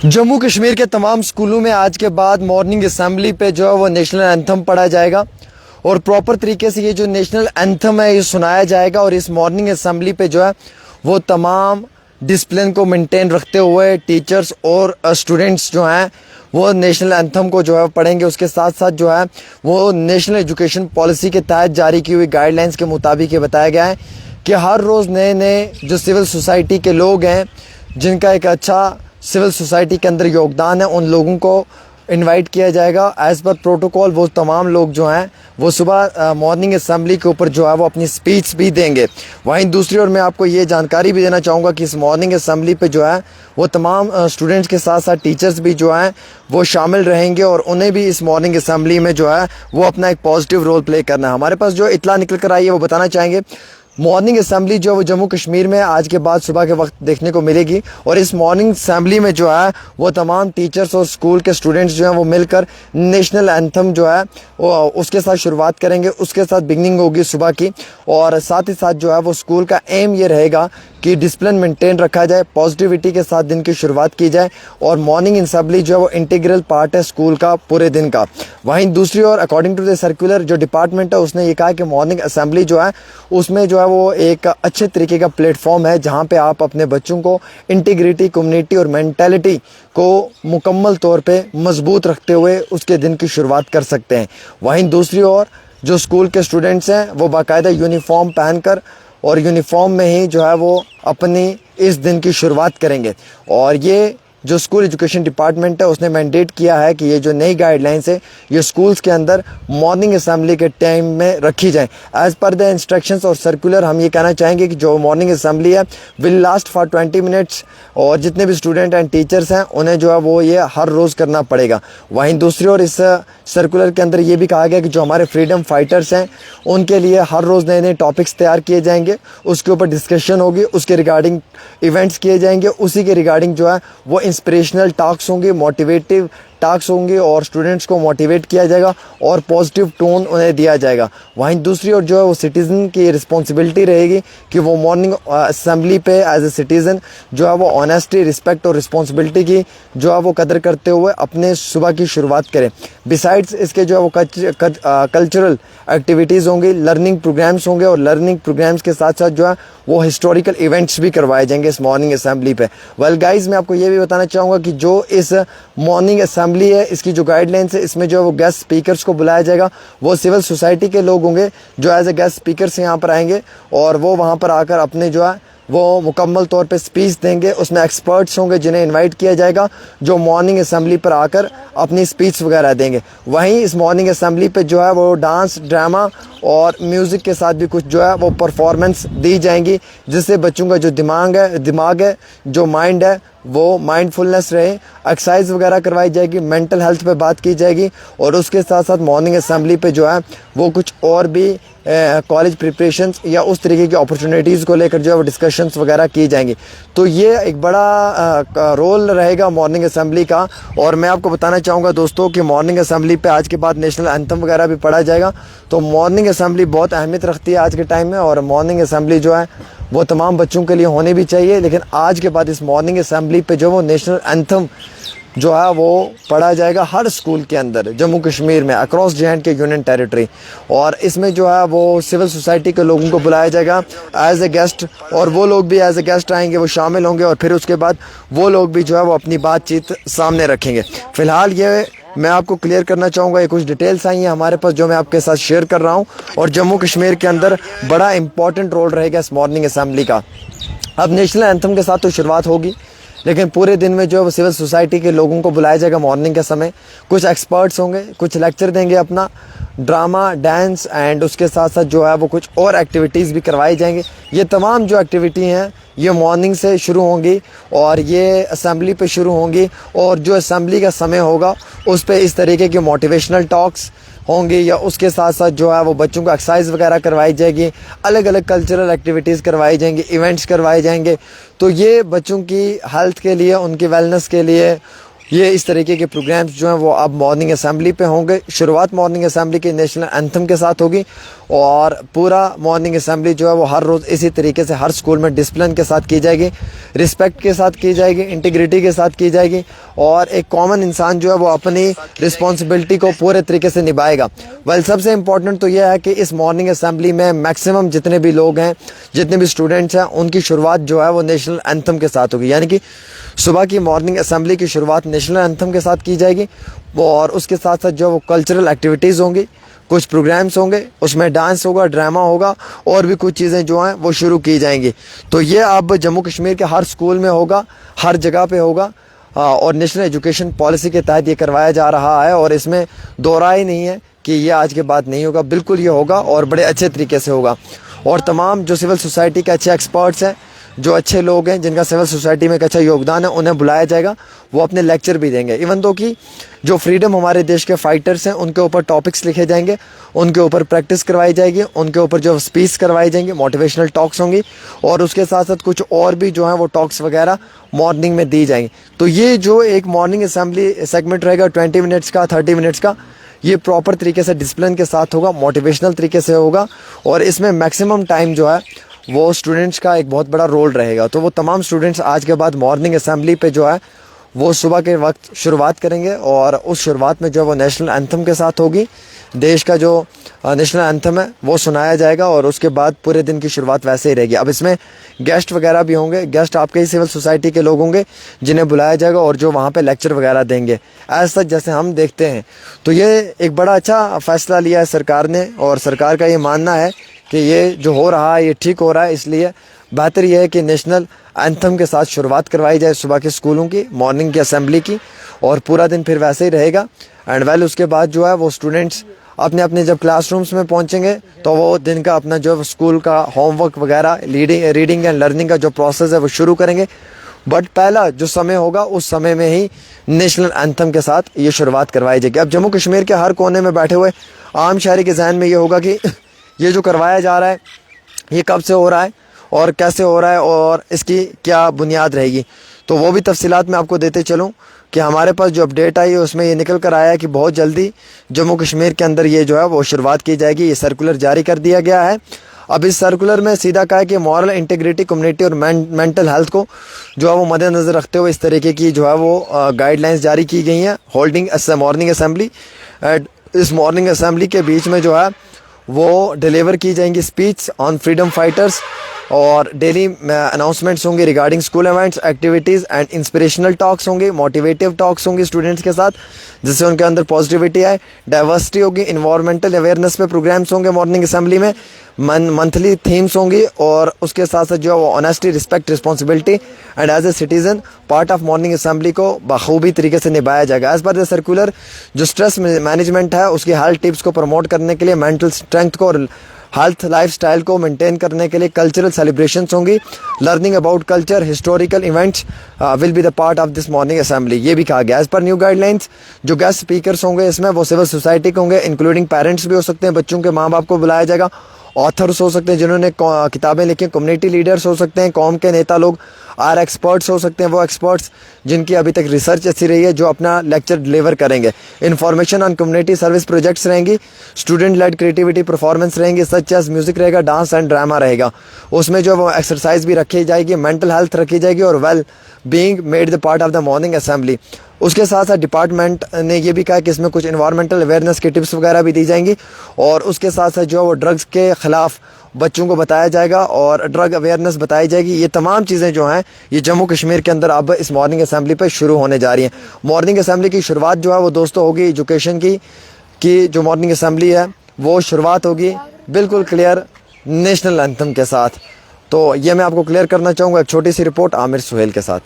जम्मू कश्मीर के तमाम स्कूलों में आज के बाद मॉर्निंग असेंबली पे जो है वो नेशनल एंथम पढ़ा जाएगा और प्रॉपर तरीके से ये जो नेशनल एंथम है ये सुनाया जाएगा। और इस मॉर्निंग असेंबली पे जो है वो तमाम डिसिप्लिन को मेंटेन रखते हुए टीचर्स और स्टूडेंट्स जो हैं वो नेशनल एंथम को जो है पढ़ेंगे। उसके साथ साथ जो है वो नेशनल एजुकेशन पॉलिसी के तहत जारी की हुई गाइडलाइंस के मुताबिक ये बताया गया है कि हर रोज़ नए नए जो सिविल सोसाइटी के लोग हैं जिनका एक अच्छा सिविल सोसाइटी के अंदर योगदान है उन लोगों को इनवाइट किया जाएगा। एज़ पर प्रोटोकॉल वो तमाम लोग जो हैं वो सुबह मॉर्निंग असेंबली के ऊपर जो है वो अपनी स्पीच भी देंगे। वहीं दूसरी ओर मैं आपको ये जानकारी भी देना चाहूँगा कि इस मॉर्निंग असेंबली पे जो है वो तमाम स्टूडेंट्स के साथ साथ टीचर्स भी जो हैं वो शामिल रहेंगे और उन्हें भी इस मॉर्निंग असेंबली में जो है वो अपना एक पॉजिटिव रोल प्ले करना है। हमारे पास जो इतला निकल कर आई है वो बताना चाहेंगे। मॉर्निंग असेंबली जो है वो जम्मू कश्मीर में आज के बाद सुबह के वक्त देखने को मिलेगी और इस मॉर्निंग असेंबली में जो है वो तमाम टीचर्स और स्कूल के स्टूडेंट्स जो हैं वो मिलकर नेशनल एंथम जो है वो उसके साथ शुरुआत करेंगे। उसके साथ बिगनिंग होगी सुबह की और साथ ही साथ जो है वो स्कूल का एम ये रहेगा कि डिसिप्लिन मेंटेन रखा जाए, पॉजिटिविटी के साथ दिन की शुरुआत की जाए और मॉर्निंग असेंबली जो है वो इंटीग्रल पार्ट है स्कूल का पूरे दिन का। वहीं दूसरी ओर अकॉर्डिंग टू द सर्कुलर जो डिपार्टमेंट है उसने ये कहा कि मॉर्निंग असेंबली जो है उसमें जो है वो एक अच्छे तरीके का प्लेटफॉर्म है जहाँ पे आप अपने बच्चों को इंटीग्रिटी, कम्युनिटी और मेंटालिटी को मुकम्मल तौर पे मजबूत रखते हुए उसके दिन की शुरुआत कर सकते हैं। वहीं दूसरी ओर जो स्कूल के स्टूडेंट्स हैं वो बाकायदा यूनिफॉर्म पहनकर और यूनिफॉर्म में ही जो है वो अपनी इस दिन की शुरुआत करेंगे। और ये जो स्कूल एजुकेशन डिपार्टमेंट है उसने मैंडेट किया है कि ये जो नई गाइडलाइंस है ये स्कूल्स के अंदर मॉर्निंग असेंबली के टाइम में रखी जाए। एज़ पर द इंस्ट्रक्शंस और सर्कुलर हम ये कहना चाहेंगे कि जो मॉर्निंग असेंबली है विल लास्ट फॉर 20 मिनट्स और जितने भी स्टूडेंट एंड टीचर्स हैं उन्हें जो है वो ये हर रोज़ करना पड़ेगा। वहीं दूसरी ओर इस सर्कुलर के अंदर ये भी कहा गया कि जो हमारे फ्रीडम फाइटर्स हैं उनके लिए हर रोज़ नए नए टॉपिक्स तैयार किए जाएंगे, उसके ऊपर डिस्कशन होगी, उसके रिगार्डिंग इवेंट्स किए जाएंगे, उसी के रिगार्डिंग जो है वो इंस्पिरेशनल टॉक्स होंगे, मोटिवेटिव टॉक्स होंगे और स्टूडेंट्स को मोटिवेट किया जाएगा और पॉजिटिव टोन उन्हें दिया जाएगा। वहीं दूसरी ओर जो है वो सिटीज़न की रिस्पॉन्सिबिलिटी रहेगी कि वो मॉर्निंग असेंबली पे एज ए सिटीज़न जो है वो ऑनेस्टी, रिस्पेक्ट और रिस्पॉन्सिबिलिटी की जो है वो कदर करते हुए अपने सुबह की शुरुआत करें। बिसाइड्स इसके जो है वो कल्चरल एक्टिविटीज़ होंगी, लर्निंग प्रोग्राम्स होंगे और लर्निंग प्रोग्राम्स के साथ साथ जो है वो हिस्टोरिकल इवेंट्स भी करवाए जाएंगे इस मॉर्निंग असेंबली पे। वेल गाइज, मैं आपको ये भी बताना चाहूँगा कि जो इस मॉर्निंग असेंबली है इसकी जो गाइडलाइंस है इसमें जो है वो गेस्ट स्पीकर्स को बुलाया जाएगा। वो सिविल सोसाइटी के लोग होंगे जो एज ए गेस्ट स्पीकर्स यहाँ पर आएंगे और वो वहाँ पर आकर अपने जो है वो मुकम्मल तौर पे स्पीच देंगे। उसमें एक्सपर्ट्स होंगे जिन्हें इनवाइट किया जाएगा जो मॉर्निंग असेंबली पर आकर अपनी स्पीच वगैरह देंगे। वहीं इस मॉर्निंग असेंबली पे जो है वो डांस, ड्रामा और म्यूज़िक के साथ भी कुछ जो है वो परफॉर्मेंस दी जाएंगी जिससे बच्चों का जो दिमाग है जो माइंड है वो माइंडफुलनेस रहे। एक्सरसाइज वगैरह करवाई जाएगी, मेंटल हेल्थ पे बात की जाएगी और उसके साथ साथ मॉर्निंग असेंबली पे जो है वो कुछ और भी कॉलेज प्रिपरेशंस या उस तरीके की अपॉर्चुनिटीज़ को लेकर जो है वो डिस्कशंस वगैरह की जाएंगी। तो ये एक बड़ा रोल रहेगा मॉर्निंग असेंबली का। और मैं आपको बताना चाहूँगा दोस्तों कि मॉर्निंग असेंबली पे आज के बाद नेशनल एंथम वगैरह भी पढ़ा जाएगा। तो मॉर्निंग असेंबली बहुत अहमियत रखती है आज के टाइम में और मॉर्निंग असेंबली जो है वो तमाम बच्चों के लिए होनी भी चाहिए। लेकिन आज के बाद इस मॉर्निंग असेंबली पे जो वो नेशनल एंथम जो है वो पढ़ा जाएगा हर स्कूल के अंदर जम्मू कश्मीर में अक्रॉस J&K यूनियन टेरिटरी। और इसमें जो है वो सिविल सोसाइटी के लोगों को बुलाया जाएगा एज ए गेस्ट और वो लोग भी एज ए गेस्ट आएंगे, वो शामिल होंगे और फिर उसके बाद वो लोग भी जो है वो अपनी बातचीत सामने रखेंगे। फ़िलहाल ये मैं आपको क्लियर करना चाहूँगा, ये कुछ डिटेल्स आई हैं हमारे पास जो मैं आपके साथ शेयर कर रहा हूँ और जम्मू कश्मीर के अंदर बड़ा इंपॉर्टेंट रोल रहेगा इस मॉर्निंग असेंबली का। अब नेशनल एंथम के साथ तो शुरुआत होगी लेकिन पूरे दिन में जो है वो सिविल सोसाइटी के लोगों को बुलाया जाएगा मॉर्निंग के समय। कुछ एक्सपर्ट्स होंगे, कुछ लेक्चर देंगे अपना, ड्रामा, डांस एंड उसके साथ साथ जो है वो कुछ और एक्टिविटीज़ भी करवाई जाएंगे। ये तमाम जो एक्टिविटी हैं ये मॉर्निंग से शुरू होंगी और ये असेंबली पे शुरू होंगी और जो असेंबली का समय होगा उस पे इस तरीके की मोटिवेशनल टॉक्स होंगी या उसके साथ साथ जो है वो बच्चों को एक्सरसाइज वगैरह करवाई जाएगी, अलग अलग कल्चरल एक्टिविटीज़ करवाई जाएंगी, इवेंट्स करवाए जाएंगे। तो ये बच्चों की हेल्थ के लिए, उनकी वेलनेस के लिए ये इस तरीके के प्रोग्राम्स जो हैं वो अब मॉर्निंग असेंबली पे होंगे। शुरुआत मॉर्निंग असेंबली के नेशनल एंथम के साथ होगी और पूरा मॉर्निंग असेंबली जो है वो हर रोज़ इसी तरीके से हर स्कूल में डिसिप्लिन के साथ की जाएगी, रिस्पेक्ट के साथ की जाएगी, इंटीग्रिटी के साथ की जाएगी और एक कॉमन इंसान जो है वो अपनी रिस्पॉन्सिबिलिटी को पूरे तरीके से निभाएगा। वेल, सबसे इम्पॉर्टेंट तो यह है कि इस मॉर्निंग असेंबली में मैक्सिमम जितने भी लोग हैं, जितने भी स्टूडेंट्स हैं, उनकी शुरुआत जो है वो नेशनल एंथम के साथ होगी। यानी कि सुबह की मॉर्निंग असेंबली की शुरुआत नेशनल एंथम के साथ की जाएगी और उसके साथ साथ जो वो कल्चरल एक्टिविटीज़ होंगी, कुछ प्रोग्राम्स होंगे, उसमें डांस होगा, ड्रामा होगा और भी कुछ चीज़ें जो हैं वो शुरू की जाएंगी। तो ये अब जम्मू कश्मीर के हर स्कूल में होगा, हर जगह पे होगा और नेशनल एजुकेशन पॉलिसी के तहत ये करवाया जा रहा है और इसमें दो राय नहीं है कि ये आज के बाद नहीं होगा। बिल्कुल ये होगा और बड़े अच्छे तरीके से होगा और तमाम जो सिविल सोसाइटी के अच्छे एक्सपर्ट्स हैं, जो अच्छे लोग हैं, जिनका सिविल सोसाइटी में एक अच्छा योगदान है, उन्हें बुलाया जाएगा। वो अपने लेक्चर भी देंगे। इवन दो कि जो फ्रीडम हमारे देश के फाइटर्स हैं उनके ऊपर टॉपिक्स लिखे जाएंगे, उनके ऊपर प्रैक्टिस करवाई जाएगी, उनके ऊपर जो स्पीच करवाई जाएंगी, मोटिवेशनल टॉक्स होंगी और उसके साथ साथ कुछ और भी जो है वो टॉक्स वगैरह मॉर्निंग में दी जाएंगी। तो ये जो एक मॉर्निंग असेंबली सेगमेंट रहेगा 20 मिनट्स का, 30 मिनट्स का, ये प्रॉपर तरीके से डिसिप्लिन के साथ होगा, मोटिवेशनल तरीके से होगा और इसमें मैक्सिमम टाइम जो है वो स्टूडेंट्स का एक बहुत बड़ा रोल रहेगा। तो वो तमाम स्टूडेंट्स आज के बाद मॉर्निंग असेंबली पे जो है वो सुबह के वक्त शुरुआत करेंगे और उस शुरुआत में जो है वो नेशनल एंथम के साथ होगी। देश का जो नेशनल एंथम है वो सुनाया जाएगा और उसके बाद पूरे दिन की शुरुआत वैसे ही रहेगी। अब इसमें गेस्ट वगैरह भी होंगे, गेस्ट आपके ही सिविल सोसाइटी के लोग होंगे जिन्हें बुलाया जाएगा और जो वहाँ पे लेक्चर वगैरह देंगे एज सच, जैसे हम देखते हैं। तो ये एक बड़ा अच्छा फ़ैसला लिया है सरकार ने और सरकार का ये मानना है कि ये जो हो रहा है ये ठीक हो रहा है। इसलिए बेहतर ये है कि नेशनल एंथम के साथ शुरुआत करवाई जाए सुबह के स्कूलों की, मॉर्निंग की असेंबली की और पूरा दिन फिर वैसे ही रहेगा। एंड वेल, उसके बाद जो है वो स्टूडेंट्स अपने अपने जब क्लासरूम्स में पहुंचेंगे तो वो दिन का अपना जो स्कूल का होमवर्क वगैरह, रीडिंग एंड लर्निंग का जो प्रोसेस है वो शुरू करेंगे। बट पहला जो समय होगा उस समय में ही नेशनल एंथम के साथ ये शुरुआत करवाई जाएगी। अब जम्मू कश्मीर के हर कोने में बैठे हुए आम शहरी के जहन में ये होगा कि ये जो करवाया जा रहा है ये कब से हो रहा है और कैसे हो रहा है और इसकी क्या बुनियाद रहेगी। तो वो भी तफसीलात मैं आपको देते चलूँ कि हमारे पास जो अपडेट आई है उसमें ये निकल कर आया है कि बहुत जल्दी जम्मू कश्मीर के अंदर ये जो है वो शुरुआत की जाएगी। ये सर्कुलर जारी कर दिया गया है। अब इस सर्कुलर में सीधा कहा है कि मॉरल इंटीग्रिटी, कम्युनिटी और मेंटल हेल्थ को जो है वो मद्देनज़र रखते हुए इस तरीके की जो है वो गाइडलाइंस जारी की गई हैं। होल्डिंग मॉर्निंग असेंबली, इस मॉर्निंग असेंबली के बीच में जो है वो डिलीवर की जाएंगी स्पीच ऑन फ्रीडम फाइटर्स और डेली अनाउंसमेंट्स होंगे regarding school events, activities and inspirational talks होंगे, मोटिवेटिव टॉक्स होंगे स्टूडेंट्स के साथ जिससे उनके अंदर पॉजिटिविटी आए। डाइवर्सिटी होगी, इन्वायरमेंटल अवेयरनेस पे प्रोग्राम्स होंगे मॉर्निंग असेंबली में, मंथली थीम्स होंगी और उसके साथ साथ जो है वो honesty, respect, responsibility and as a citizen part of morning assembly को बखूबी तरीके से निभाया जाएगा। एज पर द सर्कुलर जो स्ट्रेस मैनेजमेंट है उसकी हेल्थ टिप्स को प्रमोट करने के लिए, मेंटल स्ट्रेंथ को और हेल्थ लाइफस्टाइल को मेंटेन करने के लिए कल्चरल सेलिब्रेशंस होंगी। Learning about culture, historical events will be the part of this morning assembly, ये भी कहा गया। एज पर न्यू गाइडलाइंस जो गेस्ट स्पीकर्स होंगे इसमें वो सिविल सोसाइटी के होंगे, इंक्लूडिंग पेरेंट्स भी हो सकते हैं, बच्चों के माँ बाप को बुलाया जाएगा, ऑथर्स हो सकते हैं जिन्होंने किताबें लिखी, कम्युनिटी लीडर्स हो सकते हैं, कौम के नेता लोग, आर एक्सपर्ट्स हो सकते हैं, वो एक्सपर्ट्स जिनकी अभी तक रिसर्च अच्छी रही है जो अपना लेक्चर डिलीवर करेंगे। Information on community service projects रहेंगी, स्टूडेंट लेड क्रिएटिविटी परफॉर्मेंस रहेंगी, सच एज म्यूजिक रहेगा, डांस एंड ड्रामा रहेगा। उसमें जो वो एक्सरसाइज भी रखी जाएगी, मेंटल हेल्थ रखी जाएगी और well being made the part of the morning assembly. उसके साथ साथ डिपार्टमेंट ने ये भी कहा कि इसमें कुछ इन्वायरमेंटल अवेयरनेस की टिप्स वगैरह भी दी जाएंगी और उसके साथ साथ जो वो ड्रग्स के ख़िलाफ़ बच्चों को बताया जाएगा और ड्रग अवेयरनेस बताई जाएगी। ये तमाम चीज़ें जो हैं ये जम्मू कश्मीर के अंदर अब इस मॉर्निंग असेंबली पे शुरू होने जा रही हैं। मॉर्निंग असेंबली की शुरुआत जो है वो दोस्तों होगी एजुकेशन की जो मॉर्निंग असेंबली है वो शुरुआत होगी बिल्कुल क्लियर नेशनल एंथम के साथ। तो ये मैं आपको क्लियर करना चाहूँगा। एक छोटी सी रिपोर्ट आमिर सुहेल के साथ।